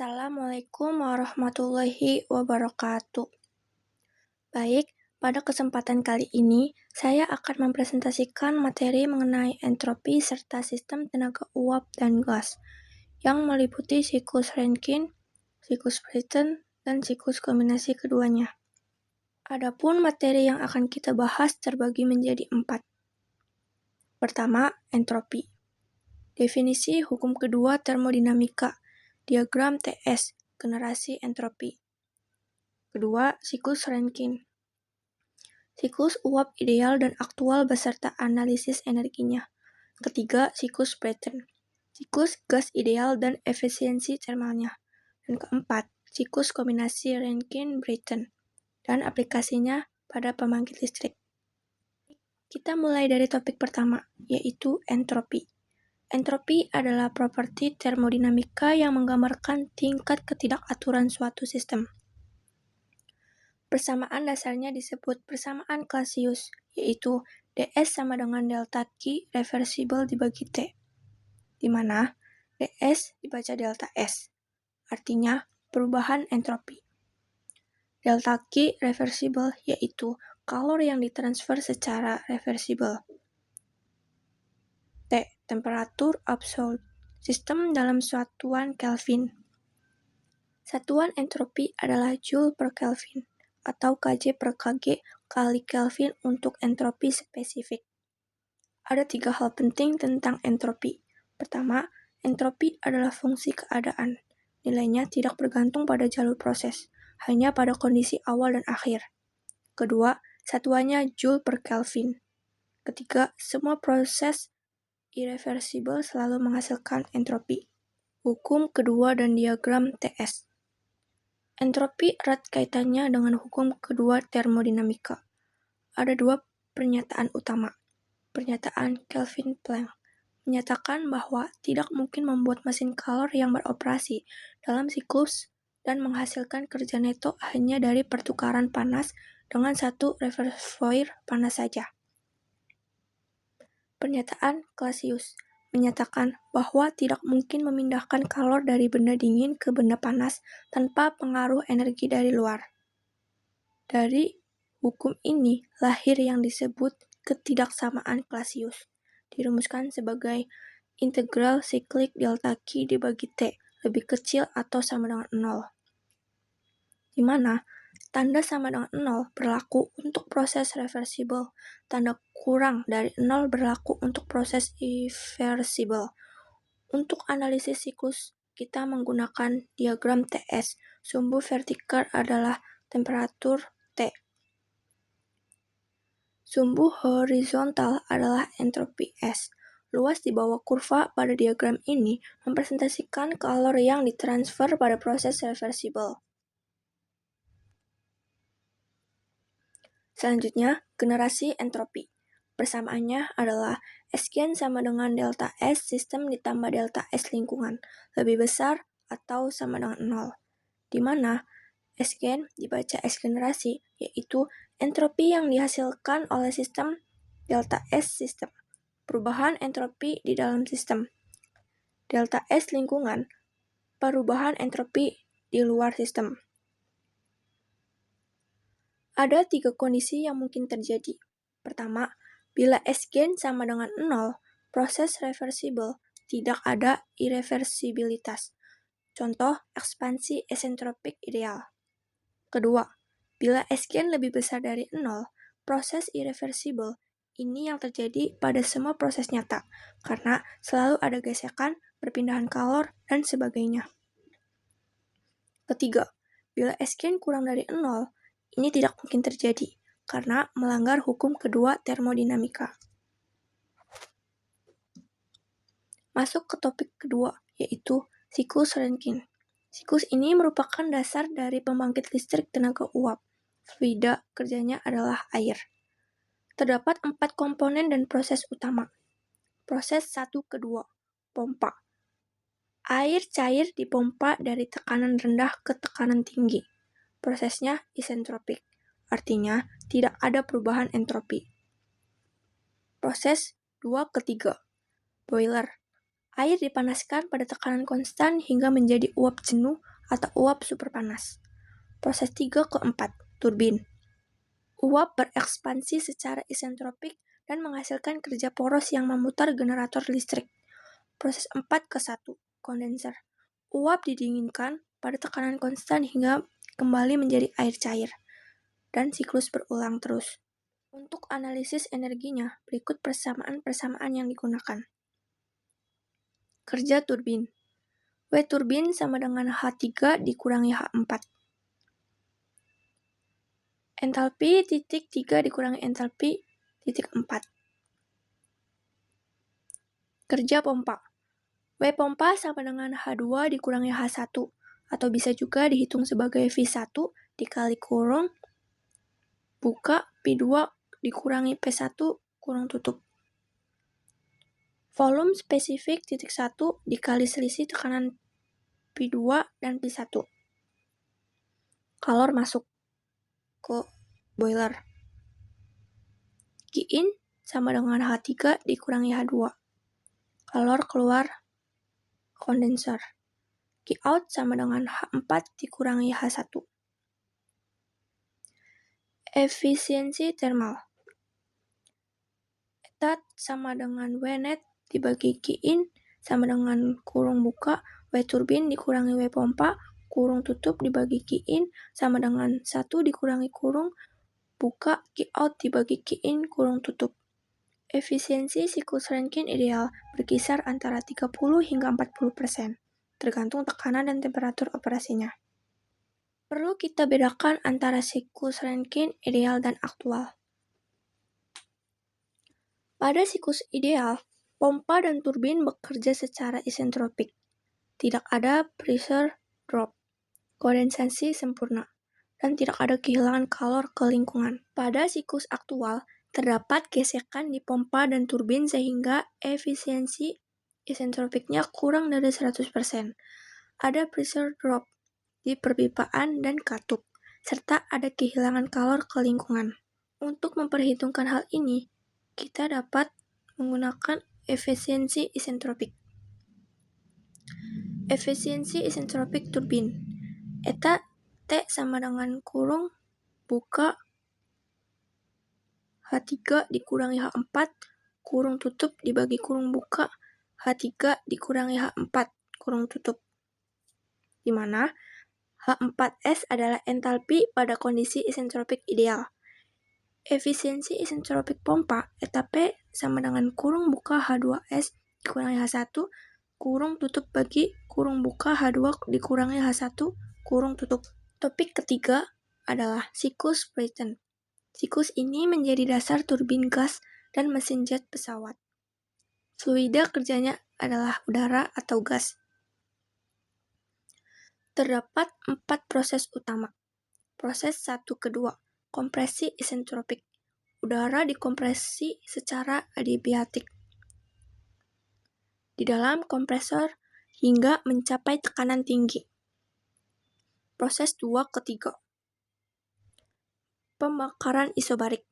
Assalamualaikum warahmatullahi wabarakatuh. Baik, pada kesempatan kali ini, saya akan mempresentasikan materi mengenai entropi serta sistem tenaga uap dan gas, yang meliputi siklus Rankine, siklus Brayton, dan siklus kombinasi keduanya. Adapun materi yang akan kita bahas terbagi menjadi 4. Pertama, entropi. Definisi hukum kedua termodinamika, diagram TS, generasi entropi. Kedua, siklus Rankine. Siklus uap ideal dan aktual beserta analisis energinya. Ketiga, siklus Brayton. Siklus gas ideal dan efisiensi termalnya. Dan keempat, siklus kombinasi Rankine-Brayton dan aplikasinya pada pembangkit listrik. Kita mulai dari topik pertama, yaitu entropi. Entropi adalah properti termodinamika yang menggambarkan tingkat ketidakaturan suatu sistem. Persamaan dasarnya disebut persamaan Clausius, yaitu ds sama dengan delta Q reversible dibagi T, di mana ds dibaca delta S, artinya perubahan entropi. Delta Q reversible yaitu kalor yang ditransfer secara reversible. T, temperatur absolut sistem dalam satuan Kelvin. Satuan entropi adalah Joule per Kelvin atau Kj per Kg kali Kelvin untuk entropi spesifik. Ada 3 hal penting tentang entropi. Pertama, entropi adalah fungsi keadaan. Nilainya tidak bergantung pada jalur proses, hanya pada kondisi awal dan akhir. Kedua, satuannya Joule per Kelvin. Ketiga, semua proses irreversible selalu menghasilkan entropi. Hukum kedua dan diagram TS. Entropi erat kaitannya dengan hukum kedua termodinamika. Ada 2 pernyataan utama. Pernyataan Kelvin-Planck menyatakan bahwa tidak mungkin membuat mesin kalor yang beroperasi dalam siklus dan menghasilkan kerja neto hanya dari pertukaran panas dengan satu reservoir panas saja. Pernyataan Clausius menyatakan bahwa tidak mungkin memindahkan kalor dari benda dingin ke benda panas tanpa pengaruh energi dari luar. Dari hukum ini lahir yang disebut ketidaksamaan Clausius, dirumuskan sebagai integral siklik delta Q dibagi T lebih kecil atau sama dengan 0, di mana tanda sama dengan 0 berlaku untuk proses reversible, tanda kurang dari 0 berlaku untuk proses irreversible. Untuk analisis siklus, kita menggunakan diagram TS. Sumbu vertikal adalah temperatur T. Sumbu horizontal adalah entropi S. Luas di bawah kurva pada diagram ini mempresentasikan kalor yang ditransfer pada proses reversible. Selanjutnya, generasi entropi. Persamaannya adalah S-gen sama dengan delta S sistem ditambah delta S lingkungan, lebih besar atau sama dengan 0, di mana S-gen dibaca S generasi, yaitu entropi yang dihasilkan oleh sistem delta S sistem. Perubahan entropi di dalam sistem. Delta S lingkungan, perubahan entropi di luar sistem. Ada 3 kondisi yang mungkin terjadi. Pertama, bila S-gen sama dengan 0, proses reversible, tidak ada irreversibilitas. Contoh, ekspansi esentropik ideal. Kedua, bila S-gen lebih besar dari 0, proses irreversible, ini yang terjadi pada semua proses nyata, karena selalu ada gesekan, perpindahan kalor, dan sebagainya. Ketiga, bila S-gen kurang dari 0, ini tidak mungkin terjadi, karena melanggar hukum kedua termodinamika. Masuk ke topik kedua, yaitu siklus Rankine. Siklus ini merupakan dasar dari pembangkit listrik tenaga uap. Fluida kerjanya adalah air. Terdapat 4 komponen dan proses utama. Proses 1 ke 2, pompa. Air cair dipompa dari tekanan rendah ke tekanan tinggi. Prosesnya isentropik, artinya tidak ada perubahan entropi. Proses 2 ke 3, boiler. Air dipanaskan pada tekanan konstan hingga menjadi uap jenuh atau uap superpanas. Proses 3 ke 4, turbin. Uap berekspansi secara isentropik dan menghasilkan kerja poros yang memutar generator listrik. Proses 4 ke 1, kondenser. Uap didinginkan pada tekanan konstan hingga kembali menjadi air cair, dan siklus berulang terus. Untuk analisis energinya, berikut persamaan-persamaan yang digunakan. Kerja turbin. W turbin sama dengan H3 dikurangi H4. Entalpi titik 3 dikurangi entalpi titik 4. Kerja pompa. W pompa sama dengan H2 dikurangi H1, atau bisa juga dihitung sebagai V1 dikali kurung buka P2 dikurangi P1 kurung tutup. Volume spesifik titik 1 dikali selisih tekanan P2 dan P1. Kalor masuk ke boiler. Q-in sama dengan H3 dikurangi H2. Kalor keluar kondenser. Q-out sama dengan H4 dikurangi H1. Efisiensi thermal. Eta sama dengan W net dibagi Q-in sama dengan kurung buka W turbin dikurangi W pompa kurung tutup dibagi Q-in sama dengan 1 dikurangi kurung buka Q-out dibagi Q-in kurung tutup. Efisiensi siklus Rankine ideal berkisar antara 30 hingga 40%, tergantung tekanan dan temperatur operasinya. Perlu kita bedakan antara siklus Rankine ideal dan aktual. Pada siklus ideal, pompa dan turbin bekerja secara isentropik. Tidak ada pressure drop, kondensasi sempurna, dan tidak ada kehilangan kalor ke lingkungan. Pada siklus aktual, terdapat gesekan di pompa dan turbin sehingga efisiensi isentropiknya kurang dari 100%. Ada pressure drop di perpipaan dan katup, serta ada kehilangan kalor ke lingkungan. Untuk memperhitungkan hal ini, kita dapat menggunakan efisiensi isentropik. Efisiensi isentropik turbin. Eta T sama dengan kurung buka H3 dikurangi H4 kurung tutup dibagi kurung buka H3 dikurangi H4 kurung tutup. Di mana H4S adalah entalpi pada kondisi isentropik ideal. Efisiensi isentropik pompa eta P sama dengan kurung buka H2S dikurangi H1 kurung tutup bagi kurung buka H2 dikurangi H1 kurung tutup. Topik ketiga adalah siklus Brayton. Siklus ini menjadi dasar turbin gas dan mesin jet pesawat. Fluida kerjanya adalah udara atau gas. Terdapat 4 proses utama. Proses 1 ke 2, kompresi isentropik. Udara dikompresi secara adiabatik di dalam kompresor hingga mencapai tekanan tinggi. Proses 2 ke 3, pembakaran isobarik.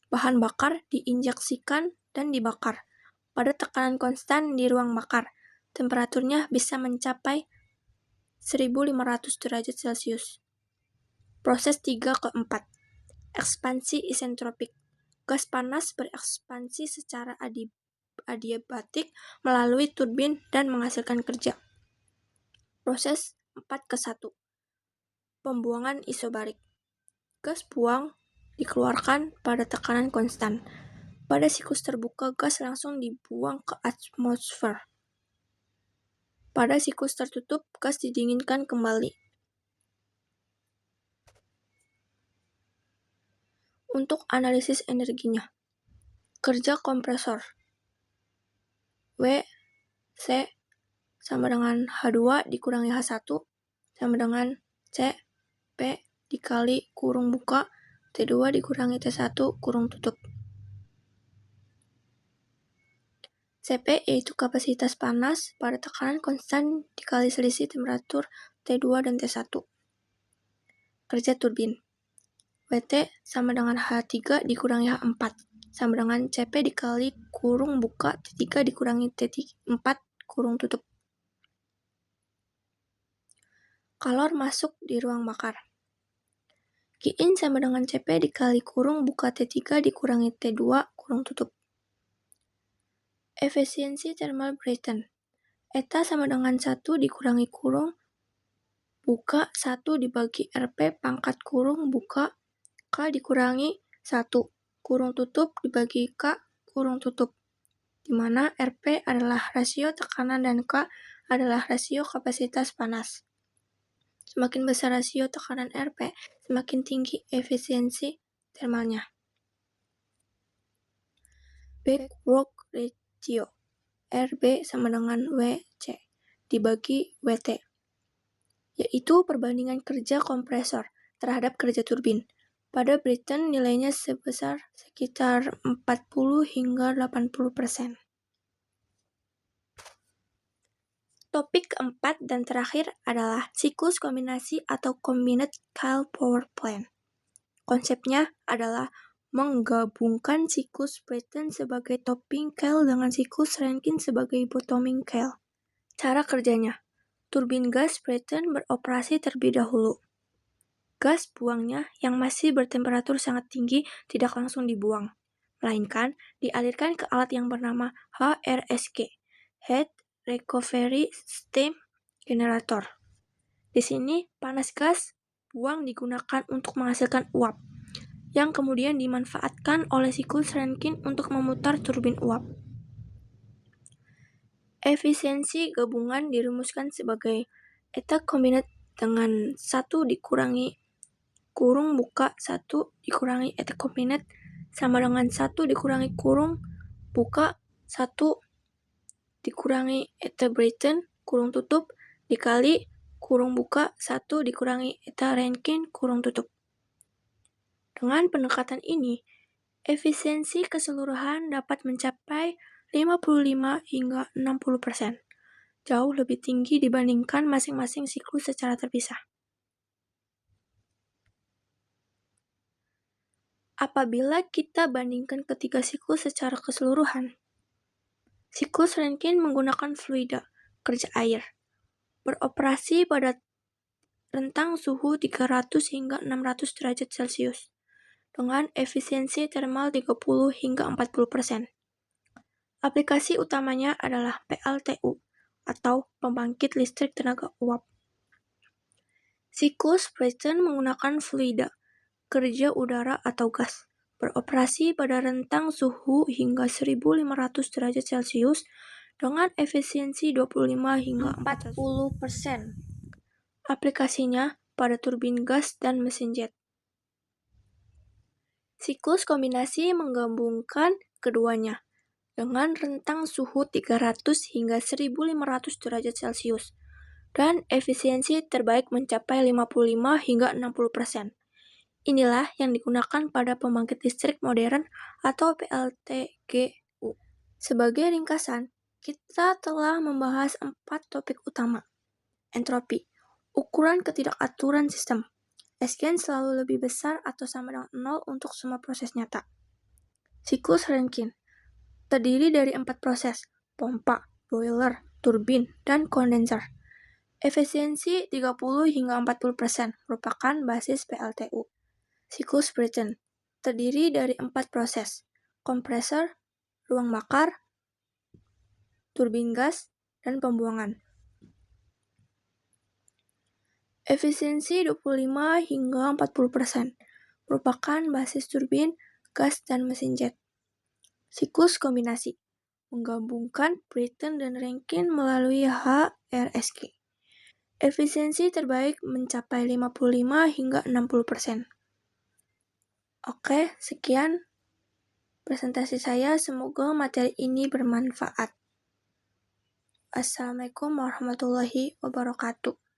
Bahan bakar diinjeksikan dan dibakar pada tekanan konstan di ruang bakar. Temperaturnya bisa mencapai 1500 derajat Celcius. Proses 3 ke 4, ekspansi isentropik. Gas panas berekspansi secara adiabatik melalui turbin dan menghasilkan kerja. Proses 4 ke 1, pembuangan isobarik. Gas buang dikeluarkan pada tekanan konstan. Pada siklus terbuka, gas langsung dibuang ke atmosfer. Pada siklus tertutup, gas didinginkan kembali. Untuk analisis energinya, kerja kompresor W C sama dengan H2 dikurangi H1 sama dengan C P dikali kurung buka T2 dikurangi T1 kurung tutup. Cp yaitu kapasitas panas pada tekanan konstan dikali selisih temperatur T2 dan T1. Kerja turbin Wt sama dengan H3 dikurangi H4 sama dengan Cp dikali kurung buka T3 dikurangi T4 kurung tutup. Kalor masuk di ruang bakar. Qin sama dengan Cp dikali kurung buka T3 dikurangi T2 kurung tutup. Efisiensi thermal Brayton. Eta sama dengan 1 dikurangi kurung buka 1 dibagi Rp pangkat kurung buka K dikurangi 1 kurung tutup dibagi K kurung tutup, di mana Rp adalah rasio tekanan dan K adalah rasio kapasitas panas. Semakin besar rasio tekanan Rp, semakin tinggi efisiensi termalnya. Back work ratio RB sama dengan WC dibagi WT, yaitu perbandingan kerja kompresor terhadap kerja turbin. Pada Brayton nilainya sebesar sekitar 40 hingga 80%. Topik keempat dan terakhir adalah siklus kombinasi atau Combined Cycle Power Plant. Konsepnya adalah menggabungkan siklus Brayton sebagai topping cycle dengan siklus Rankine sebagai bottoming cycle. Cara kerjanya, turbin gas Brayton beroperasi terlebih dahulu. Gas buangnya yang masih bertemperatur sangat tinggi tidak langsung dibuang, melainkan dialirkan ke alat yang bernama HRSG, Heat Recovery Steam Generator. Di sini panas gas buang digunakan untuk menghasilkan uap, yang kemudian dimanfaatkan oleh siklus Rankine untuk memutar turbin uap. Efisiensi gabungan dirumuskan sebagai eta combined dengan 1 dikurangi kurung buka 1 dikurangi eta combined sama dengan 1 dikurangi kurung buka 1 dikurangi eta Brayton kurung tutup dikali kurung buka 1 dikurangi eta Rankine kurung tutup. Dengan pendekatan ini, efisiensi keseluruhan dapat mencapai 55 hingga 60%, jauh lebih tinggi dibandingkan masing-masing siklus secara terpisah. Apabila kita bandingkan ketiga siklus secara keseluruhan, siklus Rankine menggunakan fluida, kerja air, beroperasi pada rentang suhu 300 hingga 600 derajat Celcius, dengan efisiensi thermal 30 hingga 40%. Aplikasi utamanya adalah PLTU, atau pembangkit listrik tenaga uap. Siklus Brayton menggunakan fluida, kerja udara atau gas, beroperasi pada rentang suhu hingga 1500 derajat Celcius dengan efisiensi 25 hingga 40%. Aplikasinya pada turbin gas dan mesin jet. Siklus kombinasi menggabungkan keduanya dengan rentang suhu 300 hingga 1500 derajat Celcius dan efisiensi terbaik mencapai 55 hingga 60%. Inilah yang digunakan pada pembangkit listrik modern atau PLTGU. Sebagai ringkasan, kita telah membahas 4 topik utama. Entropi, ukuran ketidakaturan sistem. Sgen selalu lebih besar atau sama dengan 0 untuk semua proses nyata. Siklus Rankine terdiri dari 4 proses, pompa, boiler, turbin, dan kondenser. Efisiensi 30 hingga 40% merupakan basis PLTU. Siklus Brayton terdiri dari 4 proses, kompresor, ruang bakar, turbin gas, dan pembuangan. Efisiensi 25 hingga 40% merupakan basis turbin, gas, dan mesin jet. Siklus kombinasi menggabungkan Brayton dan Rankine melalui HRSG. Efisiensi terbaik mencapai 55 hingga 60%. Oke, sekian presentasi saya. Semoga materi ini bermanfaat. Assalamualaikum warahmatullahi wabarakatuh.